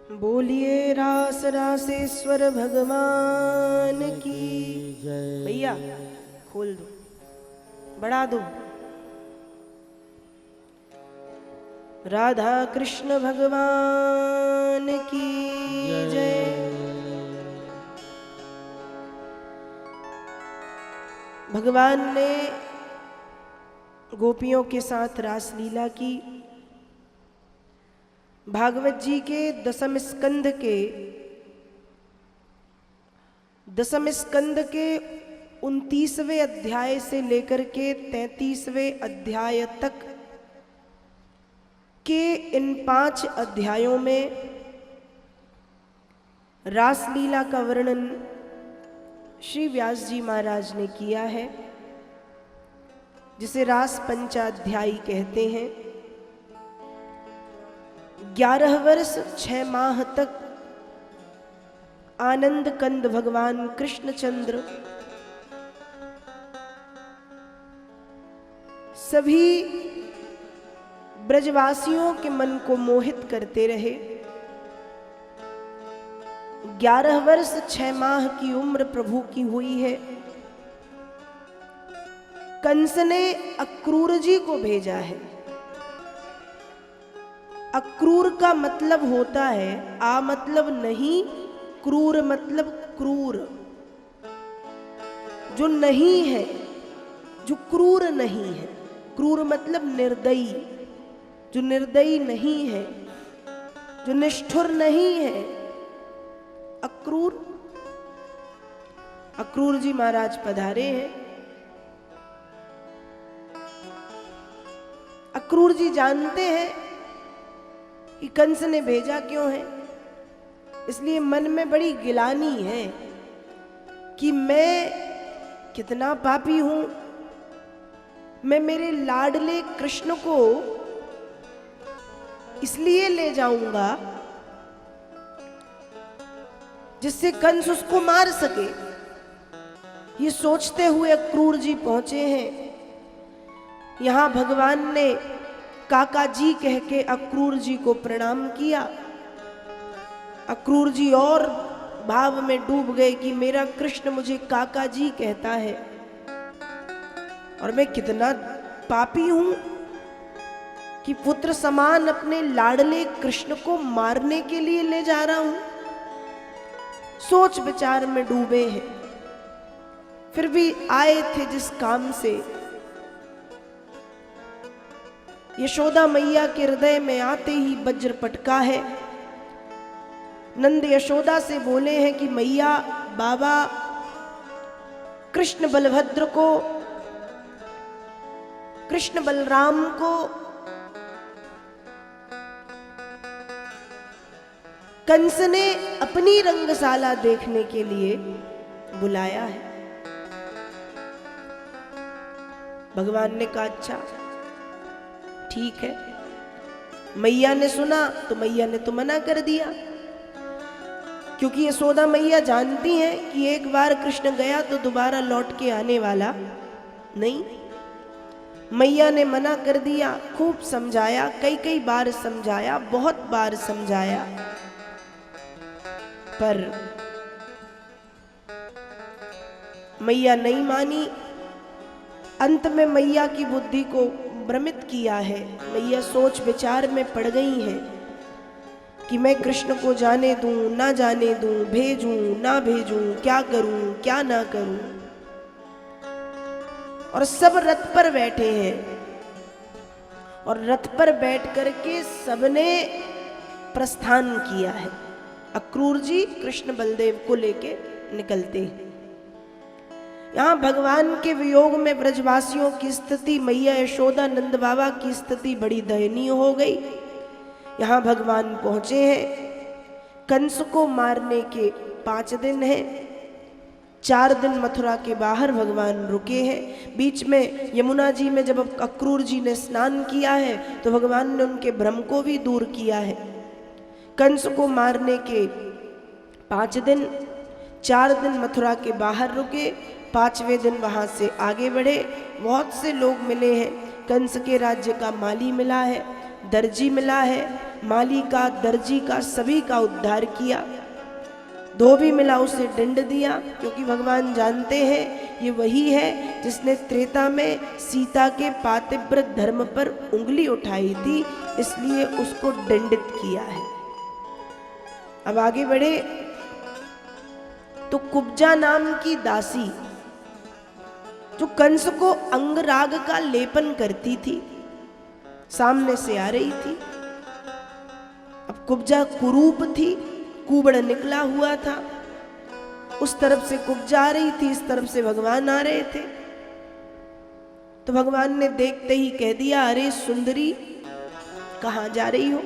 बोलिए रास रासेश्वर भगवान की जय। भैया खोल दो, बढ़ा दो। राधा कृष्ण भगवान की जय। भगवान ने गोपियों के साथ रासलीला की। भागवत जी के दसम स्कंद के 29वें अध्याय से लेकर के 33वें अध्याय तक के इन 5 अध्यायों में रासलीला का वर्णन श्री व्यास जी महाराज ने किया है, जिसे रास पंचाध्यायी कहते हैं। 11 वर्ष 6 माह तक आनंद कंद भगवान कृष्णचंद्र सभी ब्रजवासियों के मन को मोहित करते रहे। 11 वर्ष 6 माह की उम्र प्रभु की हुई है। कंस ने अक्रूर जी को भेजा है। अक्रूर का मतलब होता है आ मतलब नहीं, क्रूर मतलब क्रूर, जो नहीं है, जो क्रूर नहीं है। क्रूर मतलब निर्दयी, जो निर्दयी नहीं है, जो निष्ठुर नहीं है, अक्रूर। अक्रूर जी महाराज पधारे हैं। अक्रूर जी जानते हैं कि कंस ने भेजा क्यों है, इसलिए मन में बड़ी गिलानी है कि मैं कितना पापी हूं। मैं मेरे लाडले कृष्ण को इसलिए ले जाऊंगा जिससे कंस उसको मार सके। ये सोचते हुए अक्रूर जी पहुंचे हैं। यहां भगवान ने काका जी कह के अक्रूर जी को प्रणाम किया। अक्रूर जी और भाव में डूब गए कि मेरा कृष्ण मुझे काका जी कहता है और मैं कितना पापी हूं कि पुत्र समान अपने लाडले कृष्ण को मारने के लिए ले जा रहा हूं। सोच विचार में डूबे हैं। फिर भी आए थे जिस काम से, यशोदा मैया के हृदय में आते ही वज्र पटका है। नंद यशोदा से बोले हैं कि मैया, बाबा कृष्ण बलभद्र को, कृष्ण बलराम को कंस ने अपनी रंगशाला देखने के लिए बुलाया है। भगवान ने कहा अच्छा ठीक है। मैया ने सुना तो मैया ने तो मना कर दिया, क्योंकि यशोदा मैया जानती हैं कि एक बार कृष्ण गया तो दोबारा लौट के आने वाला नहीं। मैया ने मना कर दिया। खूब समझाया, कई बार समझाया, बहुत बार समझाया, पर मैया नहीं मानी। अंत में मैया की बुद्धि को भ्रमित किया है। मैया सोच विचार में पड़ गई हैं कि मैं कृष्ण को जाने दूं ना जाने दूं, भेजूं ना भेजूं, क्या करूं क्या ना करूं। और सब रथ पर बैठे हैं और रथ पर बैठ करके सबने प्रस्थान किया है। अक्रूर जी कृष्ण बलदेव को लेके निकलते हैं। यहाँ भगवान के वियोग में ब्रजवासियों की स्थिति, मैया यशोदा नंद बाबा की स्थिति बड़ी दयनीय हो गई। यहाँ भगवान पहुंचे हैं। कंस को मारने के 5 दिन हैं। 4 दिन मथुरा के बाहर भगवान रुके हैं। बीच में यमुना जी में जब अक्रूर जी ने स्नान किया है तो भगवान ने उनके भ्रम को भी दूर किया है। कंस को मारने के 5 दिन, 4 दिन मथुरा के बाहर रुके, 5वें दिन वहाँ से आगे बढ़े। बहुत से लोग मिले हैं। कंस के राज्य का माली मिला है, दर्जी मिला है, माली का, दर्जी का, सभी का उद्धार किया। धोबी मिला, उसे दंड दिया, क्योंकि भगवान जानते हैं ये वही है जिसने त्रेता में सीता के पातिव्रत धर्म पर उंगली उठाई थी, इसलिए उसको दंडित किया है। अब आगे बढ़े तो कुब्जा नाम की दासी जो कंस को अंगराग का लेपन करती थी, सामने से आ रही थी। अब कुब्जा कुरूप थी, कुबड़ निकला हुआ था, उस तरफ से कुब्जा आ रही थी, इस तरफ से भगवान आ रहे थे। तो भगवान ने देखते ही कह दिया, अरे सुंदरी कहाँ जा रही हो?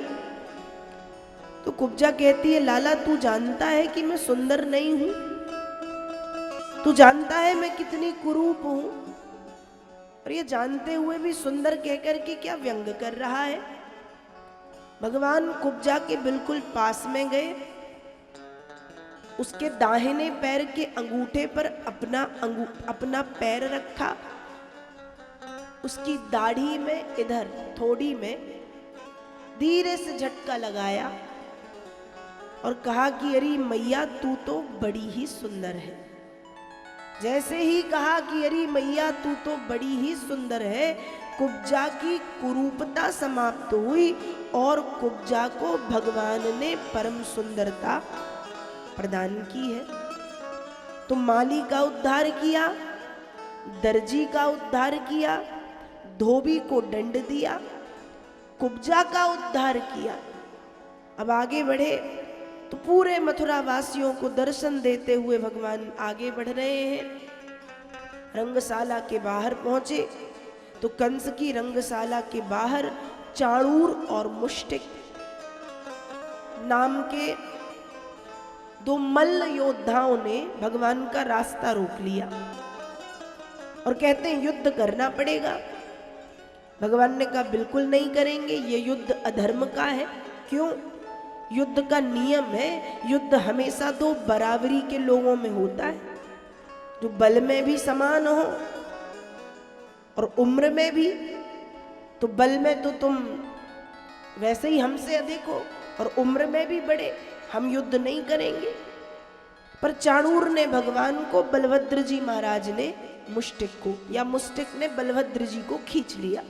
तो कुब्जा कहती है, लाला तू जानता है कि मैं सुंदर नहीं हूं, तू जानता है मैं कितनी कुरूप हूं, और ये जानते हुए भी सुंदर कहकर के क्या व्यंग कर रहा है। भगवान कुब्जा के बिल्कुल पास में गए, उसके दाहिने पैर के अंगूठे पर अपना पैर रखा, उसकी दाढ़ी में इधर थोड़ी में धीरे से झटका लगाया और कहा कि अरे मैया तू तो बड़ी ही सुंदर है। जैसे ही कहा कि अरे मैया तू तो बड़ी ही सुंदर है, कुब्जा की कुरूपता समाप्त हुई और कुब्जा को भगवान ने परम सुंदरता प्रदान की है। तो माली का उद्धार किया, दर्जी का उद्धार किया, धोबी को दंड दिया, कुब्जा का उद्धार किया। अब आगे बढ़े तो पूरे मथुरा वासियों को दर्शन देते हुए भगवान आगे बढ़ रहे हैं। रंगशाला के बाहर पहुंचे तो कंस की रंगशाला के बाहर चाणूर और मुष्टिक नाम के दो मल्ल योद्धाओं ने भगवान का रास्ता रोक लिया और कहते हैं युद्ध करना पड़ेगा। भगवान ने कहा बिल्कुल नहीं करेंगे, ये युद्ध अधर्म का है। क्यों? युद्ध का नियम है, युद्ध हमेशा दो बराबरी के लोगों में होता है, जो बल में भी समान हो और उम्र में भी। तो बल में तो तुम वैसे ही हमसे अधिक हो और उम्र में भी बड़े, हम युद्ध नहीं करेंगे। पर चाणूर ने भगवान को, बलभद्र जी महाराज ने मुष्टिक को, या मुष्टिक ने बलभद्र जी को खींच लिया।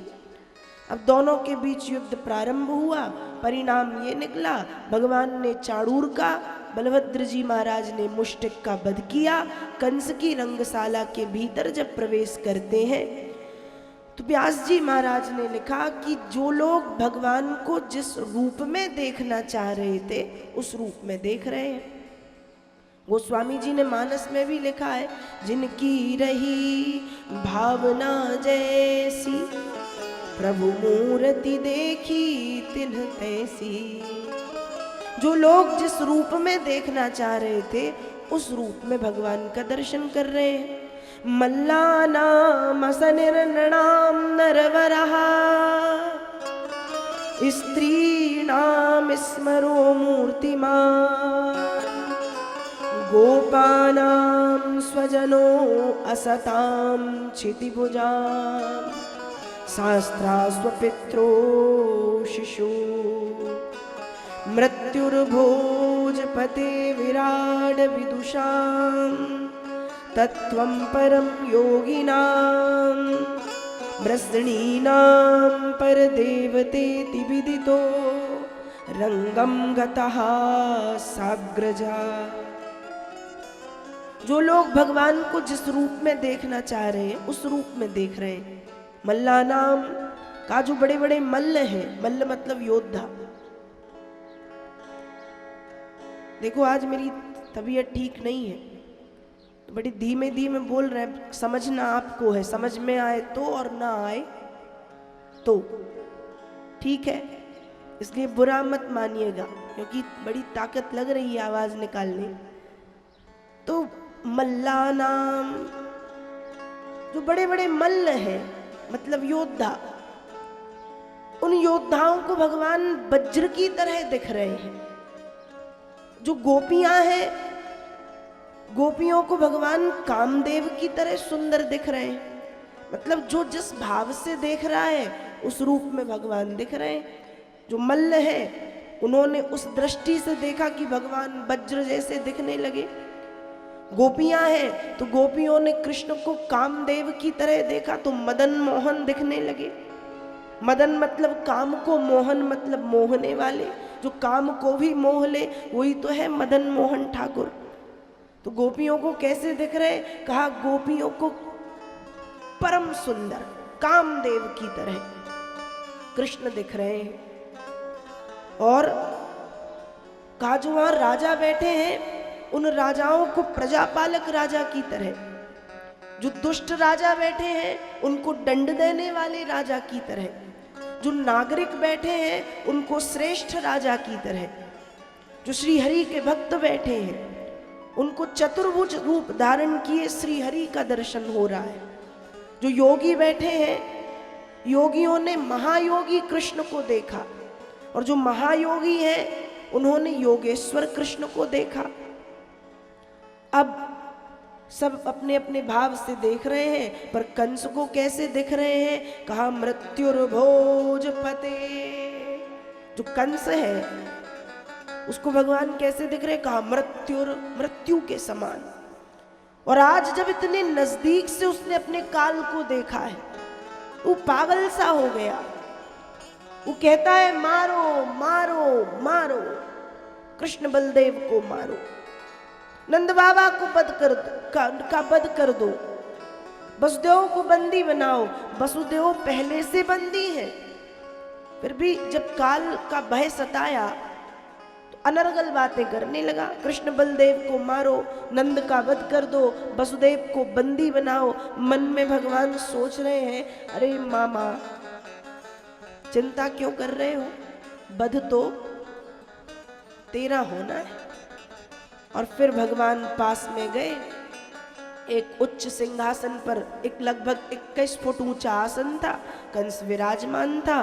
अब दोनों के बीच युद्ध प्रारंभ हुआ। परिणाम ये निकला, भगवान ने चाणूर का, बलभद्र जी महाराज ने मुष्टिक का वध किया। कंस की रंगशाला के भीतर जब प्रवेश करते हैं तो व्यास जी महाराज ने लिखा कि जो लोग भगवान को जिस रूप में देखना चाह रहे थे उस रूप में देख रहे हैं। गोस्वामी जी ने मानस में भी लिखा है, जिनकी रही भावना जैसी प्रभु मूर्ति देखी तिन्ह तैसी। जो लोग जिस रूप में देखना चाह रहे थे उस रूप में भगवान का दर्शन कर रहे हैं। मल्लानाम असनिर्नृणाम नरवरहा स्त्रीणाम स्मरो मूर्तिमान गोपानां स्वजनो असतां क्षितिभुजां शास्त्रा स्वपित्रो शिशु मृत्युर्भोजपते विराड विदुषां तत्त्वं परम योगिनां ब्रह्मणीनां परदेवतेति विदितो रंगम गतः साग्रजा। जो लोग भगवान को जिस रूप में देखना चाह रहे हैं उस रूप में देख रहे हैं। मल्ला नाम का जो बड़े बड़े मल्ल हैं, मल्ल मतलब योद्धा। देखो आज मेरी तबीयत ठीक नहीं है, बड़ी धीमे धीमे बोल रहे हैं, समझना आपको है, समझ में आए तो और ना आए तो ठीक है, इसलिए बुरा मत मानिएगा, क्योंकि बड़ी ताकत लग रही है आवाज निकालने। तो मल्ला नाम जो बड़े बड़े मल्ल हैं मतलब योद्धा, उन योद्धाओं को भगवान वज्र की तरह दिख रहे हैं। जो गोपियां हैं, गोपियों को भगवान कामदेव की तरह सुंदर दिख रहे हैं। मतलब जो जिस भाव से देख रहा है उस रूप में भगवान दिख रहे हैं। जो मल्ल हैं उन्होंने उस दृष्टि से देखा कि भगवान वज्र जैसे दिखने लगे। गोपियां हैं तो गोपियों ने कृष्ण को कामदेव की तरह देखा तो मदन मोहन दिखने लगे। मदन मतलब काम को, मोहन मतलब मोहने वाले, जो काम को भी मोह ले वही तो है मदन मोहन ठाकुर। तो गोपियों को कैसे दिख रहे? कहा गोपियों को परम सुंदर कामदेव की तरह कृष्ण दिख रहे हैं। और कहा जो वहां राजा बैठे हैं उन राजाओं को प्रजापालक राजा की तरह, जो दुष्ट राजा बैठे हैं उनको दंड देने वाले राजा की तरह, जो नागरिक बैठे हैं उनको श्रेष्ठ राजा की तरह, जो श्री हरि के भक्त बैठे हैं उनको चतुर्भुज रूप धारण किए श्री हरि का दर्शन हो रहा है। जो योगी बैठे हैं योगियों ने महायोगी कृष्ण को देखा, और जो महायोगी हैं उन्होंने योगेश्वर कृष्ण को देखा। अब सब अपने अपने भाव से देख रहे हैं, पर कंस को कैसे दिख रहे हैं? कहा मृत्युर्भोज पते। जो कंस है उसको भगवान कैसे दिख रहे? कहा मृत्यु के समान। और आज जब इतने नजदीक से उसने अपने काल को देखा है वो पागल सा हो गया। वो कहता है मारो मारो मारो, कृष्ण बलदेव को मारो, नंद बाबा को वध कर दो, वसुदेव को बंदी बनाओ। वसुदेव पहले से बंदी है, फिर भी जब काल का भय सताया तो अनर्गल बातें करने लगा। कृष्ण बलदेव को मारो, नंद का वध कर दो, वसुदेव को बंदी बनाओ। मन में भगवान सोच रहे हैं अरे मामा चिंता क्यों कर रहे हो, वध तो तेरा होना है। और फिर भगवान पास में गए, एक उच्च सिंहासन पर एक लगभग 21 फुट ऊंचा आसन था, कंस विराजमान था।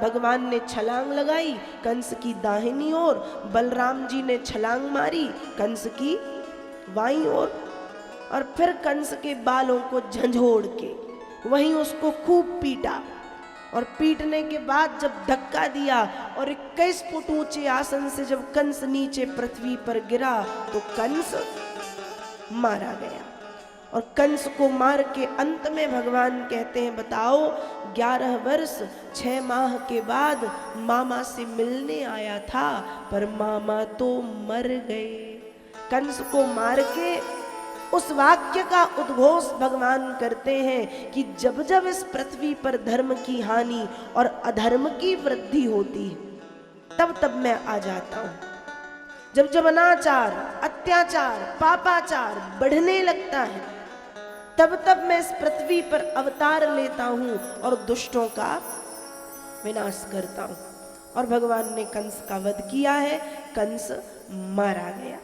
भगवान ने छलांग लगाई कंस की दाहिनी ओर, बलराम जी ने छलांग मारी कंस की बाईं ओर, और फिर कंस के बालों को झंझोड़ के वहीं उसको खूब पीटा। और पीटने के बाद जब धक्का दिया और 21 फुट ऊंचे आसन से जब कंस नीचे पृथ्वी पर गिरा तो कंस मारा गया। और कंस को मार के अंत में भगवान कहते हैं बताओ 11 वर्ष 6 माह के बाद मामा से मिलने आया था, पर मामा तो मर गए। कंस को मार के उस वाक्य का उद्घोष भगवान करते हैं कि जब जब इस पृथ्वी पर धर्म की हानि और अधर्म की वृद्धि होती है तब तब मैं आ जाता हूं। जब जब अनाचार, अत्याचार, पापाचार बढ़ने लगता है तब तब मैं इस पृथ्वी पर अवतार लेता हूं और दुष्टों का विनाश करता हूं। और भगवान ने कंस का वध किया है, कंस मारा गया।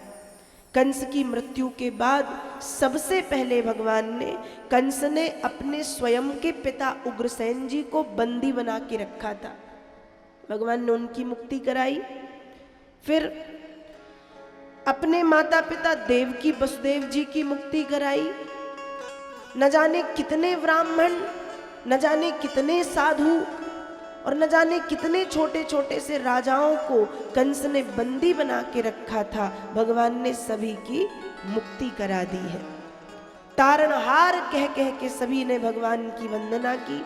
कंस की मृत्यु के बाद सबसे पहले भगवान ने, कंस ने अपने स्वयं के पिता उग्रसेन जी को बंदी बना के रखा था, भगवान ने उनकी मुक्ति कराई। फिर अपने माता पिता देवकी वसुदेव जी की मुक्ति कराई। न जाने कितने ब्राह्मण, न जाने कितने साधु और न जाने कितने छोटे छोटे से राजाओं को कंस ने बंदी बना के रखा था, भगवान ने सभी की मुक्ति करा दी है। तारणहार कह कह के सभी ने भगवान की वंदना की।